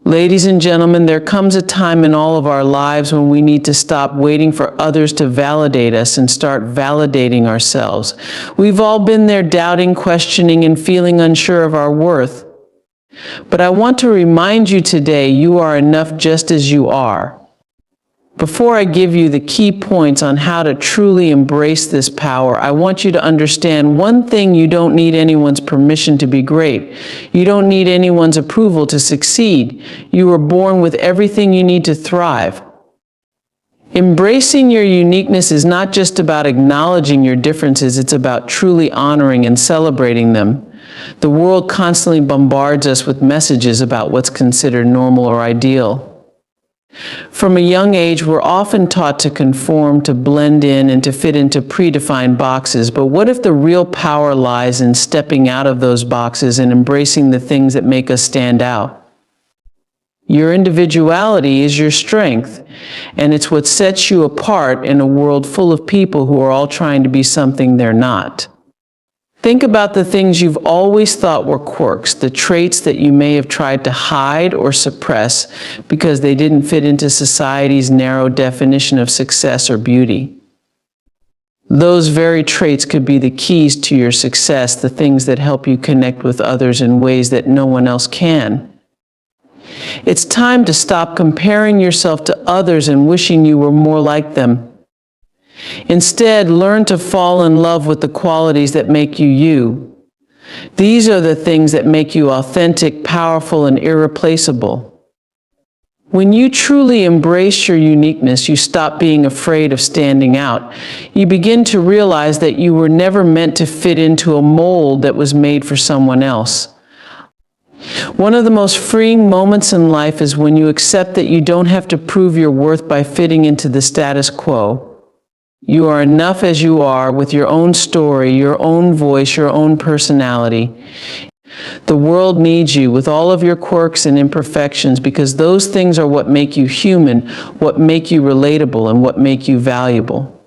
Ladies and gentlemen, there comes a time in all of our lives when we need to stop waiting for others to validate us and start validating ourselves. We've all been there, doubting, questioning, and feeling unsure of our worth. But I want to remind you today, you are enough just as you are. Before I give you the key points on how to truly embrace this power, I want you to understand one thing: you don't need anyone's permission to be great. You don't need anyone's approval to succeed. You were born with everything you need to thrive. Embracing your uniqueness is not just about acknowledging your differences, it's about truly honoring and celebrating them. The world constantly bombards us with messages about what's considered normal or ideal. From a young age, we're often taught to conform, to blend in, and to fit into predefined boxes. But what if the real power lies in stepping out of those boxes and embracing the things that make us stand out? Your individuality is your strength, and it's what sets you apart in a world full of people who are all trying to be something they're not. Think about the things you've always thought were quirks, the traits that you may have tried to hide or suppress because they didn't fit into society's narrow definition of success or beauty. Those very traits could be the keys to your success, the things that help you connect with others in ways that no one else can. It's time to stop comparing yourself to others and wishing you were more like them. Instead, learn to fall in love with the qualities that make you you. These are the things that make you authentic, powerful, and irreplaceable. When you truly embrace your uniqueness, you stop being afraid of standing out. You begin to realize that you were never meant to fit into a mold that was made for someone else. One of the most freeing moments in life is when you accept that you don't have to prove your worth by fitting into the status quo. You are enough as you are, with your own story, your own voice, your own personality. The world needs you with all of your quirks and imperfections, because those things are what make you human, what make you relatable, and what make you valuable.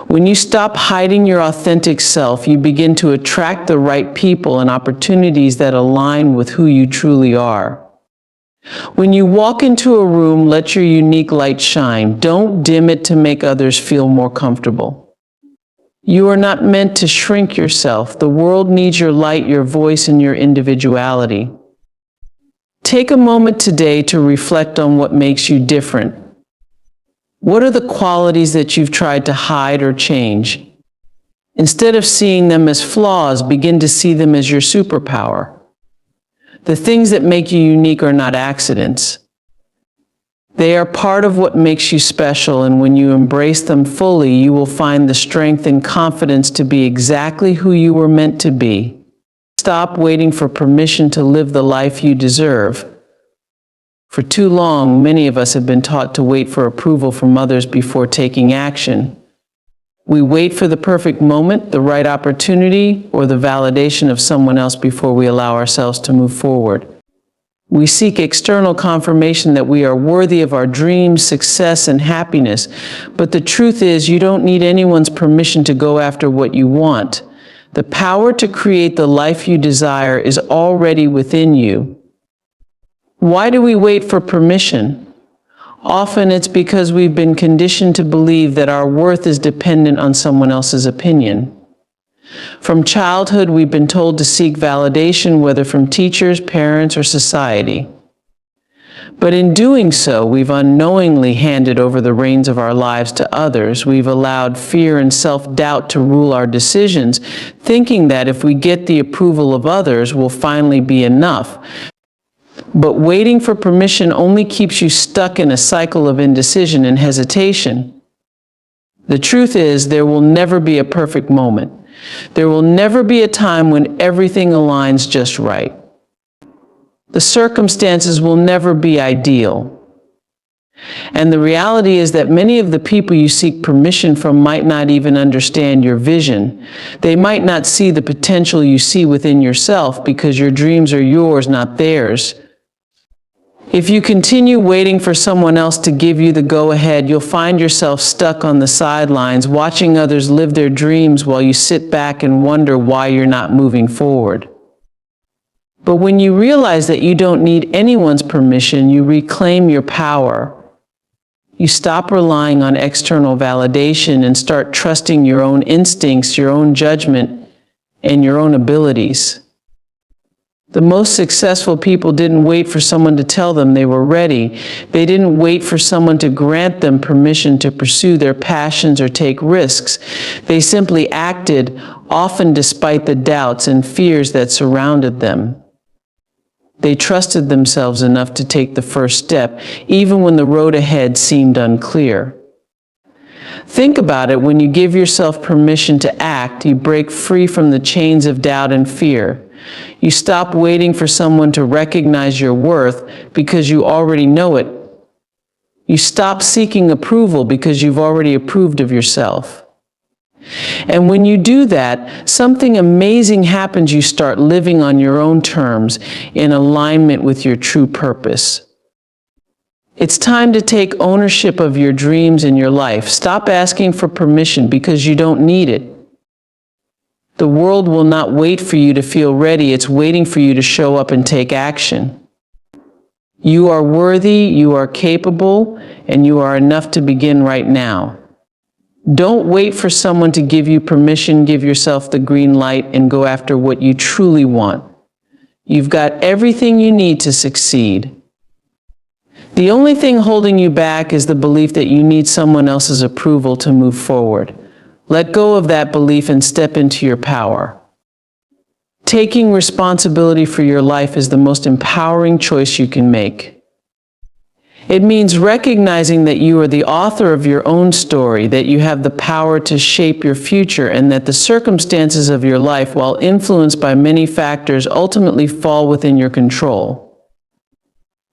When you stop hiding your authentic self, you begin to attract the right people and opportunities that align with who you truly are. When you walk into a room, let your unique light shine. Don't dim it to make others feel more comfortable. You are not meant to shrink yourself. The world needs your light, your voice, and your individuality. Take a moment today to reflect on what makes you different. What are the qualities that you've tried to hide or change? Instead of seeing them as flaws, begin to see them as your superpower. The things that make you unique are not accidents. They are part of what makes you special, and when you embrace them fully, you will find the strength and confidence to be exactly who you were meant to be. Stop waiting for permission to live the life you deserve. For too long, many of us have been taught to wait for approval from others before taking action. We wait for the perfect moment, the right opportunity, or the validation of someone else before we allow ourselves to move forward. We seek external confirmation that we are worthy of our dreams, success, and happiness. But the truth is, you don't need anyone's permission to go after what you want. The power to create the life you desire is already within you. Why do we wait for permission? Often it's because we've been conditioned to believe that our worth is dependent on someone else's opinion. From childhood, we've been told to seek validation, whether from teachers, parents, or society. But in doing so, we've unknowingly handed over the reins of our lives to others. We've allowed fear and self-doubt to rule our decisions, thinking that if we get the approval of others, we'll finally be enough. But waiting for permission only keeps you stuck in a cycle of indecision and hesitation. The truth is, there will never be a perfect moment. There will never be a time when everything aligns just right. The circumstances will never be ideal. And the reality is that many of the people you seek permission from might not even understand your vision. They might not see the potential you see within yourself, because your dreams are yours, not theirs. If you continue waiting for someone else to give you the go-ahead, you'll find yourself stuck on the sidelines, watching others live their dreams while you sit back and wonder why you're not moving forward. But when you realize that you don't need anyone's permission, you reclaim your power. You stop relying on external validation and start trusting your own instincts, your own judgment, and your own abilities. The most successful people didn't wait for someone to tell them they were ready. They didn't wait for someone to grant them permission to pursue their passions or take risks. They simply acted, often despite the doubts and fears that surrounded them. They trusted themselves enough to take the first step, even when the road ahead seemed unclear. Think about it. When you give yourself permission to act, you break free from the chains of doubt and fear. You stop waiting for someone to recognize your worth because you already know it. You stop seeking approval because you've already approved of yourself. And when you do that, something amazing happens. You start living on your own terms, in alignment with your true purpose. It's time to take ownership of your dreams and your life. Stop asking for permission because you don't need it. The world will not wait for you to feel ready. It's waiting for you to show up and take action. You are worthy, you are capable, and you are enough to begin right now. Don't wait for someone to give you permission. Give yourself the green light and go after what you truly want. You've got everything you need to succeed. The only thing holding you back is the belief that you need someone else's approval to move forward. Let go of that belief and step into your power. Taking responsibility for your life is the most empowering choice you can make. It means recognizing that you are the author of your own story, that you have the power to shape your future, and that the circumstances of your life, while influenced by many factors, ultimately fall within your control.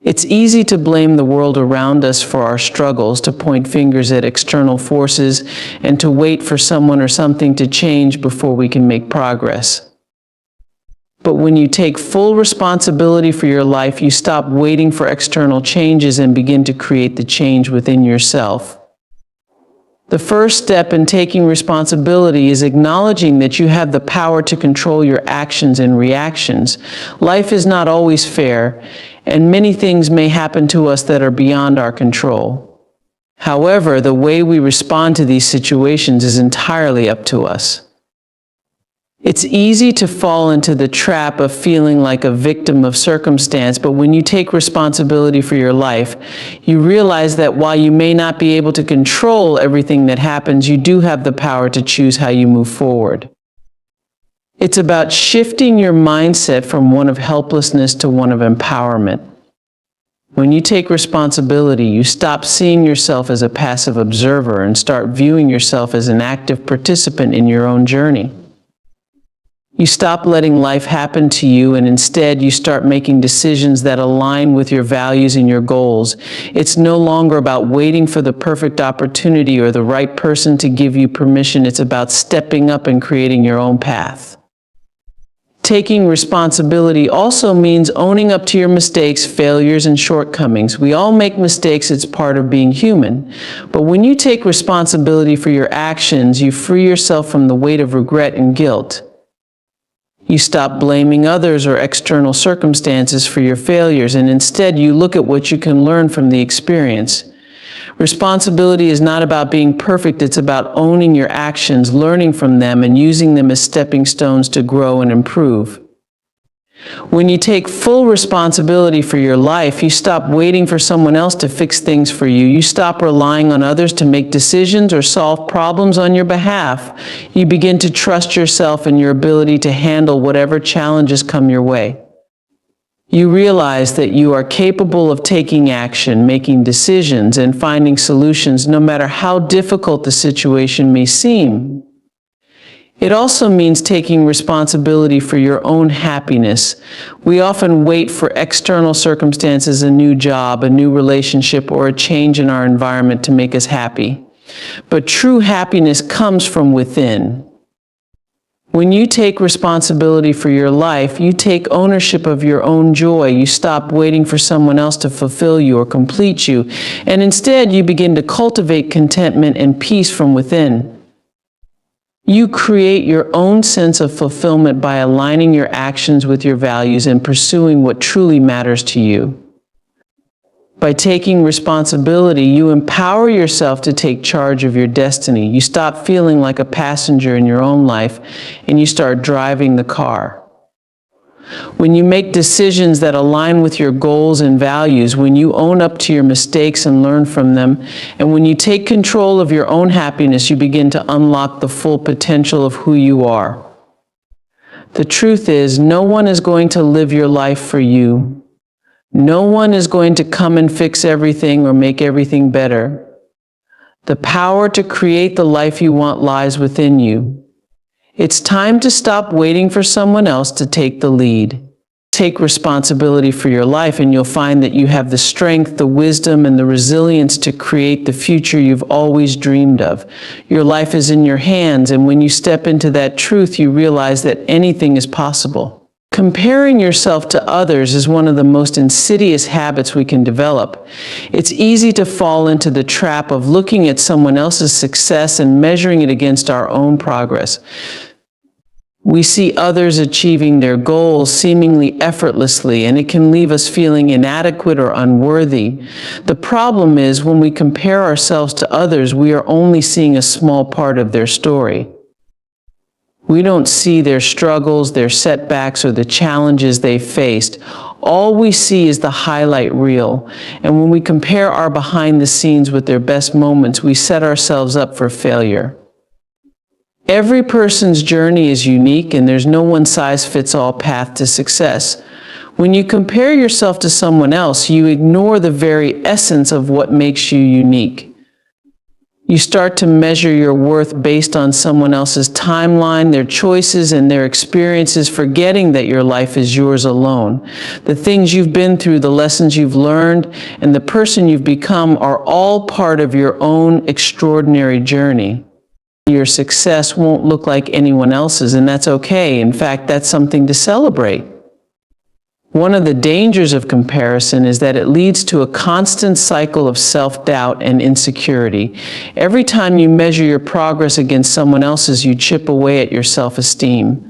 It's easy to blame the world around us for our struggles, to point fingers at external forces, and to wait for someone or something to change before we can make progress. But when you take full responsibility for your life, you stop waiting for external changes and begin to create the change within yourself. The first step in taking responsibility is acknowledging that you have the power to control your actions and reactions. Life is not always fair, and many things may happen to us that are beyond our control. However, the way we respond to these situations is entirely up to us. It's easy to fall into the trap of feeling like a victim of circumstance, but when you take responsibility for your life, you realize that while you may not be able to control everything that happens, you do have the power to choose how you move forward. It's about shifting your mindset from one of helplessness to one of empowerment. When you take responsibility, you stop seeing yourself as a passive observer and start viewing yourself as an active participant in your own journey. You stop letting life happen to you, and instead you start making decisions that align with your values and your goals. It's no longer about waiting for the perfect opportunity or the right person to give you permission. It's about stepping up and creating your own path. Taking responsibility also means owning up to your mistakes, failures, and shortcomings. We all make mistakes. It's part of being human. But when you take responsibility for your actions, you free yourself from the weight of regret and guilt. You stop blaming others or external circumstances for your failures, and instead you look at what you can learn from the experience. Responsibility is not about being perfect. It's about owning your actions, learning from them, and using them as stepping stones to grow and improve. When you take full responsibility for your life, you stop waiting for someone else to fix things for you. You stop relying on others to make decisions or solve problems on your behalf. You begin to trust yourself and your ability to handle whatever challenges come your way. You realize that you are capable of taking action, making decisions, and finding solutions no matter how difficult the situation may seem. It also means taking responsibility for your own happiness. We often wait for external circumstances, a new job, a new relationship, or a change in our environment to make us happy. But true happiness comes from within. When you take responsibility for your life, you take ownership of your own joy. You stop waiting for someone else to fulfill you or complete you, and instead you begin to cultivate contentment and peace from within. You create your own sense of fulfillment by aligning your actions with your values and pursuing what truly matters to you. By taking responsibility, you empower yourself to take charge of your destiny. You stop feeling like a passenger in your own life, and you start driving the car. When you make decisions that align with your goals and values, when you own up to your mistakes and learn from them, and when you take control of your own happiness, you begin to unlock the full potential of who you are. The truth is, no one is going to live your life for you. No one is going to come and fix everything or make everything better. The power to create the life you want lies within you. It's time to stop waiting for someone else to take the lead. Take responsibility for your life, and you'll find that you have the strength, the wisdom, and the resilience to create the future you've always dreamed of. Your life is in your hands, and when you step into that truth, you realize that anything is possible. Comparing yourself to others is one of the most insidious habits we can develop. It's easy to fall into the trap of looking at someone else's success and measuring it against our own progress. We see others achieving their goals seemingly effortlessly, and it can leave us feeling inadequate or unworthy. The problem is, when we compare ourselves to others, we are only seeing a small part of their story. We don't see their struggles, their setbacks, or the challenges they faced. All we see is the highlight reel. And when we compare our behind the scenes with their best moments, we set ourselves up for failure. Every person's journey is unique, and there's no one-size-fits-all path to success. When you compare yourself to someone else, you ignore the very essence of what makes you unique. You start to measure your worth based on someone else's timeline, their choices, and their experiences, forgetting that your life is yours alone. The things you've been through, the lessons you've learned, and the person you've become are all part of your own extraordinary journey. Your success won't look like anyone else's, and that's okay. In fact, that's something to celebrate. One of the dangers of comparison is that it leads to a constant cycle of self-doubt and insecurity. Every time you measure your progress against someone else's, you chip away at your self-esteem.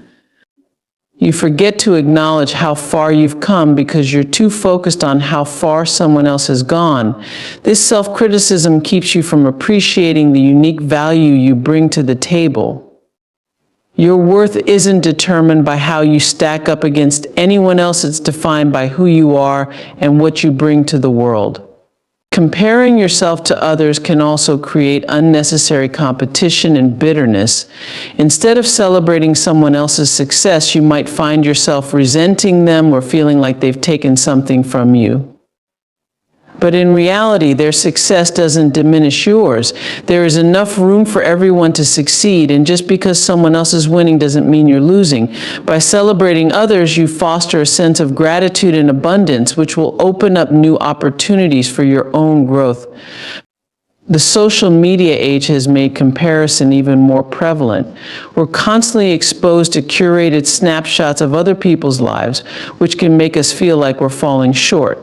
You forget to acknowledge how far you've come because you're too focused on how far someone else has gone. This self-criticism keeps you from appreciating the unique value you bring to the table. Your worth isn't determined by how you stack up against anyone else. It's defined by who you are and what you bring to the world. Comparing yourself to others can also create unnecessary competition and bitterness. Instead of celebrating someone else's success, you might find yourself resenting them or feeling like they've taken something from you. But in reality, their success doesn't diminish yours. There is enough room for everyone to succeed, and just because someone else is winning doesn't mean you're losing. By celebrating others, you foster a sense of gratitude and abundance, which will open up new opportunities for your own growth. The social media age has made comparison even more prevalent. We're constantly exposed to curated snapshots of other people's lives, which can make us feel like we're falling short.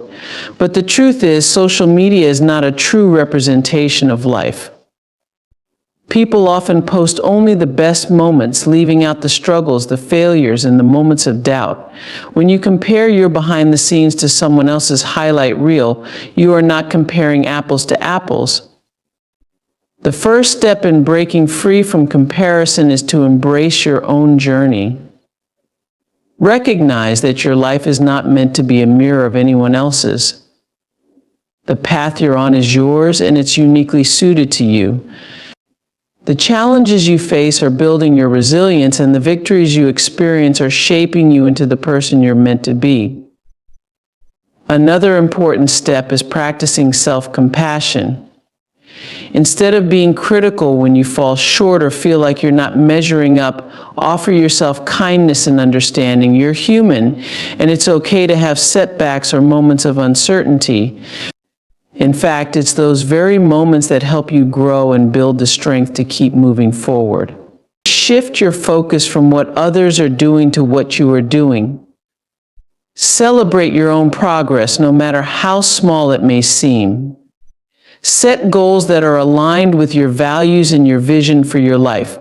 But the truth is, social media is not a true representation of life. People often post only the best moments, leaving out the struggles, the failures, and the moments of doubt. When you compare your behind the scenes to someone else's highlight reel, you are not comparing apples to apples. The first step in breaking free from comparison is to embrace your own journey. Recognize that your life is not meant to be a mirror of anyone else's. The path you're on is yours, and it's uniquely suited to you. The challenges you face are building your resilience, and the victories you experience are shaping you into the person you're meant to be. Another important step is practicing self-compassion. Instead of being critical when you fall short or feel like you're not measuring up, offer yourself kindness and understanding. You're human, and it's okay to have setbacks or moments of uncertainty. In fact, it's those very moments that help you grow and build the strength to keep moving forward. Shift your focus from what others are doing to what you are doing. Celebrate your own progress, no matter how small it may seem. Set goals that are aligned with your values and your vision for your life.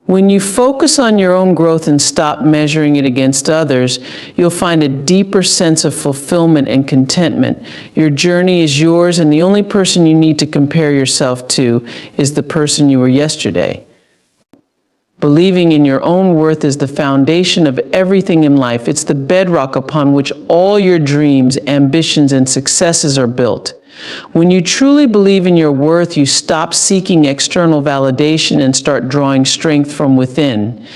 When you focus on your own growth and stop measuring it against others, you'll find a deeper sense of fulfillment and contentment. Your journey is yours, and the only person you need to compare yourself to is the person you were yesterday. Believing in your own worth is the foundation of everything in life. It's the bedrock upon which all your dreams, ambitions, and successes are built. When you truly believe in your worth, you stop seeking external validation and start drawing strength from within.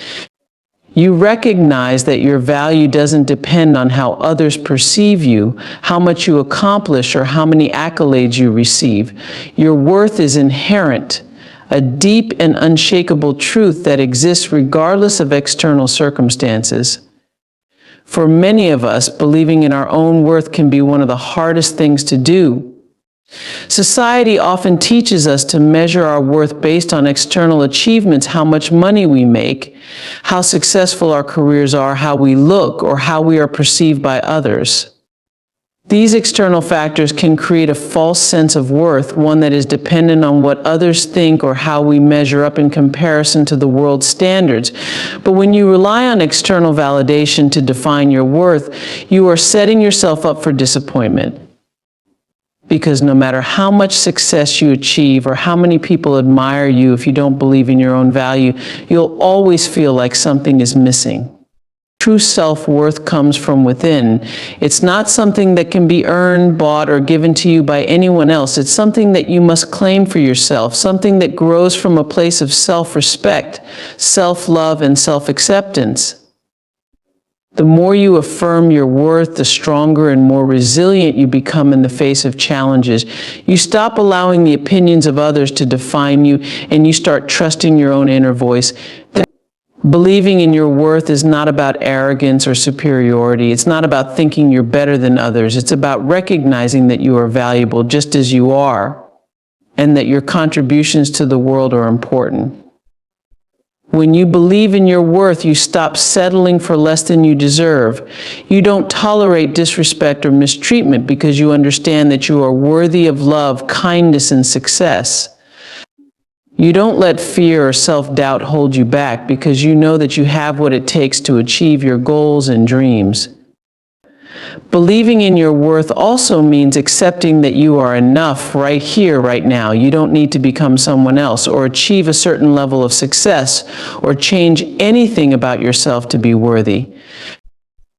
You recognize that your value doesn't depend on how others perceive you, how much you accomplish, or how many accolades you receive. Your worth is inherent, a deep and unshakable truth that exists regardless of external circumstances. For many of us, believing in our own worth can be one of the hardest things to do. Society often teaches us to measure our worth based on external achievements, how much money we make, how successful our careers are, how we look, or how we are perceived by others. These external factors can create a false sense of worth, one that is dependent on what others think or how we measure up in comparison to the world's standards. But when you rely on external validation to define your worth, you are setting yourself up for disappointment. Because no matter how much success you achieve or how many people admire you, if you don't believe in your own value, you'll always feel like something is missing. True self-worth comes from within. It's not something that can be earned, bought, or given to you by anyone else. It's something that you must claim for yourself, something that grows from a place of self-respect, self-love, and self-acceptance. The more you affirm your worth, the stronger and more resilient you become in the face of challenges. You stop allowing the opinions of others to define you, and you start trusting your own inner voice. Believing in your worth is not about arrogance or superiority. It's not about thinking you're better than others. It's about recognizing that you are valuable just as you are, and that your contributions to the world are important. When you believe in your worth, you stop settling for less than you deserve. You don't tolerate disrespect or mistreatment because you understand that you are worthy of love, kindness, and success. You don't let fear or self-doubt hold you back because you know that you have what it takes to achieve your goals and dreams. Believing in your worth also means accepting that you are enough right here, right now. You don't need to become someone else or achieve a certain level of success or change anything about yourself to be worthy.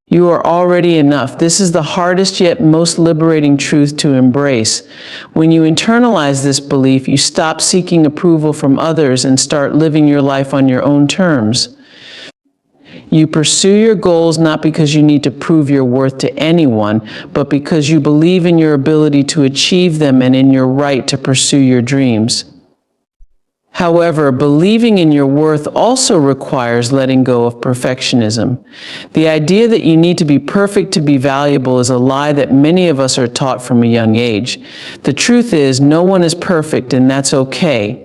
You are already enough. This is the hardest yet most liberating truth to embrace. When you internalize this belief, you stop seeking approval from others and start living your life on your own terms. You pursue your goals not because you need to prove your worth to anyone, but because you believe in your ability to achieve them and in your right to pursue your dreams. However, believing in your worth also requires letting go of perfectionism. The idea that you need to be perfect to be valuable is a lie that many of us are taught from a young age. The truth is, no one is perfect, and that's okay.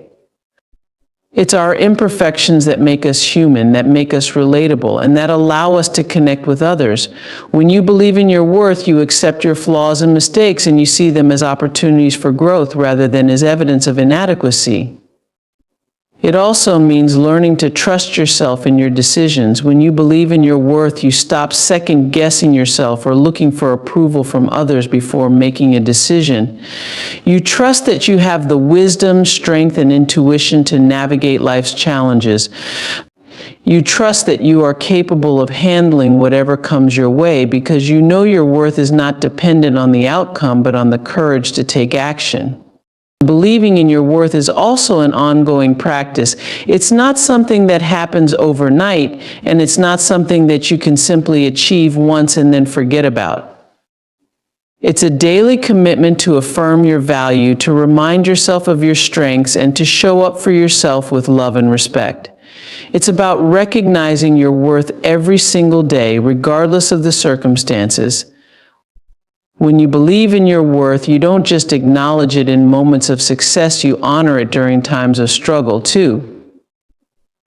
It's our imperfections that make us human, that make us relatable, and that allow us to connect with others. When you believe in your worth, you accept your flaws and mistakes, and you see them as opportunities for growth rather than as evidence of inadequacy. It also means learning to trust yourself in your decisions. When you believe in your worth, you stop second-guessing yourself or looking for approval from others before making a decision. You trust that you have the wisdom, strength, and intuition to navigate life's challenges. You trust that you are capable of handling whatever comes your way because you know your worth is not dependent on the outcome, but on the courage to take action. Believing in your worth is also an ongoing practice. It's not something that happens overnight, and it's not something that you can simply achieve once and then forget about. It's a daily commitment to affirm your value, to remind yourself of your strengths, and to show up for yourself with love and respect. It's about recognizing your worth every single day, regardless of the circumstances. When you believe in your worth, you don't just acknowledge it in moments of success, you honor it during times of struggle too.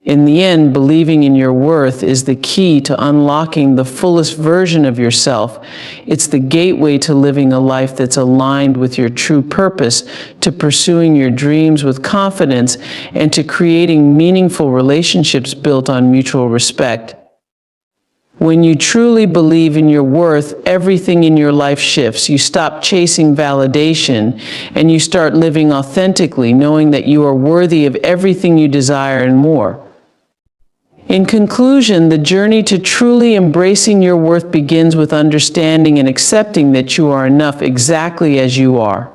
In the end, believing in your worth is the key to unlocking the fullest version of yourself. It's the gateway to living a life that's aligned with your true purpose, to pursuing your dreams with confidence, and to creating meaningful relationships built on mutual respect. When you truly believe in your worth, everything in your life shifts. You stop chasing validation and you start living authentically, knowing that you are worthy of everything you desire and more. In conclusion, the journey to truly embracing your worth begins with understanding and accepting that you are enough exactly as you are.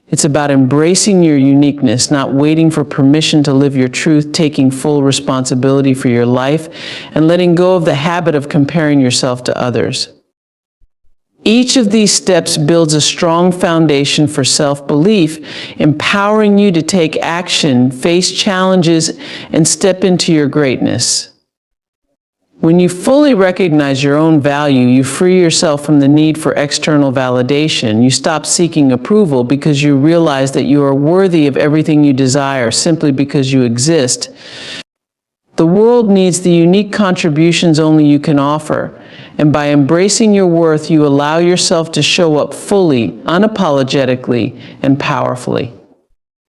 It's about embracing your uniqueness, not waiting for permission to live your truth, taking full responsibility for your life, and letting go of the habit of comparing yourself to others. Each of these steps builds a strong foundation for self-belief, empowering you to take action, face challenges, and step into your greatness. When you fully recognize your own value, you free yourself from the need for external validation. You stop seeking approval because you realize that you are worthy of everything you desire simply because you exist. The world needs the unique contributions only you can offer, and by embracing your worth, you allow yourself to show up fully, unapologetically, and powerfully.